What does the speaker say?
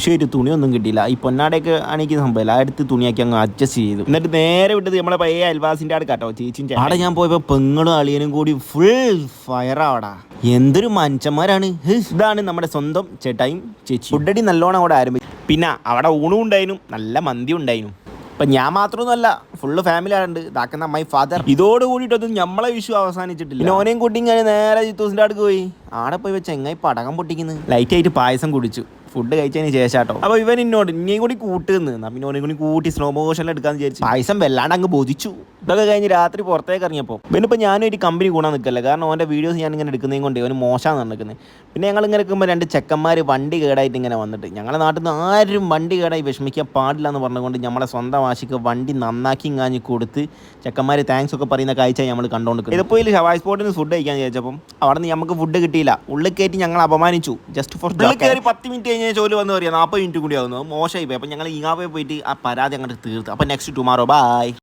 വിഷയമായിട്ട് തുണിയൊന്നും കിട്ടിയില്ല. ഈ പൊന്നാടയൊക്കെ ആണെങ്കിൽ സംഭവമില്ല, അടുത്ത് തുണിയാക്കി അങ്ങ് അഡ്ജസ്റ്റ് ചെയ്തു. എന്നിട്ട് നേരെ വിട്ടത് നമ്മളെ പയ്യ അയൽവാസിൻ്റെ ആട് കേട്ടോ, ചേച്ചിൻ്റെ അവിടെ. ഞാൻ പോയപ്പോൾ പെങ്ങളും അളിയനും കൂടി ഫുൾ ഫയറാവടാ. എന്തൊരു മനുഷ്യന്മാരാണ്. ഇതാണ് നമ്മുടെ സ്വന്തം ചേട്ടായും ചേച്ചി. ഫുഡടി നല്ലോണം അവിടെ ആരംഭിച്ചു. പിന്നെ അവിടെ ഊണും ഉണ്ടായിരുന്നു, നല്ല മന്തി ഉണ്ടായിരുന്നു. അപ്പം ഞാൻ മാത്രമൊന്നുമല്ല, ഫുള്ള് ഫാമിലി ആണ്ട് ഇതാക്കുന്ന മൈ ഫാദർ. ഇതോട് കൂടിയിട്ടൊന്നും നമ്മളെ വിഷു അവസാനിച്ചിട്ടില്ല. പിന്നെ ഓനെയും കുട്ടി ഇങ്ങനെ നേരെ ജിത്തൂസിൻ്റെ അടുക്ക് പോയി. ആടെ പോയി വെച്ച് എങ്ങനെ പടകം പൊട്ടിക്കുന്നത്. ലൈറ്റായിട്ട് പായസം കുടിച്ചു ഫുഡ് കഴിച്ചതിന് ശേഷം കേട്ടോ. അപ്പോൾ ഇവൻ ഇന്നോട് ഇനിയും കൂടി കൂട്ടുന്നു, പിന്നെ ഓനെ കൂടി കൂട്ടി സ്ലോ മോഷനിൽ എടുക്കാന്ന് വിചാരിച്ചു. പായസം വല്ലാണ്ട് അങ്ങ് ബോധിച്ചു. ഇതൊക്കെ കഴിഞ്ഞ് രാത്രി പുറത്തേക്ക് ഇറങ്ങിയപ്പോൾ ഇവനിപ്പോൾ ഞാനും ഒരു കമ്പനി കൂടാൻ നിൽക്കല്ല, കാരണം ഓൻ്റെ വീഡിയോസ് ഞാൻ ഇങ്ങനെ എടുക്കുന്നതും കൊണ്ട് അവന് മോശമാണ് നിൽക്കുന്നത്. പിന്നെ ഞങ്ങൾ ഇങ്ങനെ നിൽക്കുമ്പോൾ രണ്ട് ചെക്കന്മാർ വണ്ടി കേടായിട്ട് ഇങ്ങനെ വന്നിട്ട്, ഞങ്ങളുടെ നാട്ടിൽ നിന്ന് ആരും വണ്ടി കേടായി വിഷമിക്കാൻ പാടില്ല എന്ന് പറഞ്ഞുകൊണ്ട് നമ്മളെ സ്വന്തം ആശിക്ക് വണ്ടി നന്നാക്കി കാഞ്ഞ് കൊടുത്ത് ചെക്കന്മാർ താങ്ക്സ് ഒക്കെ പറയുന്ന കാഴ്ച നമ്മൾ കണ്ടുകൊണ്ടിരിക്കുന്നത്. ഇതിപ്പോൾ ഇതിൽ ഹവായ് സ്പോട്ടിന് ഫുഡ് കഴിക്കാൻ ചോദിച്ചപ്പം അവിടെ നിന്ന് നമുക്ക് ഫുഡ് കിട്ടിയില്ല. ഉള്ളിൽ കയറ്റി ഞങ്ങൾ അപമാനിച്ചു. ജസ്റ്റ് ഫോർ കയറി 10 മിനിറ്റ് കഴിഞ്ഞ് ജോലി വന്ന് പറയാം 40 മിനിറ്റ് കൂടി ആവുന്നു. മോശമായി പോയി. അപ്പം ഞങ്ങൾ ഈങ്ങാപ്പെ പോയിട്ട് ആ പരാതി അങ്ങോട്ട് തീർത്ത്. അപ്പം നെക്സ്റ്റ് ടുമാറോ ബൈ.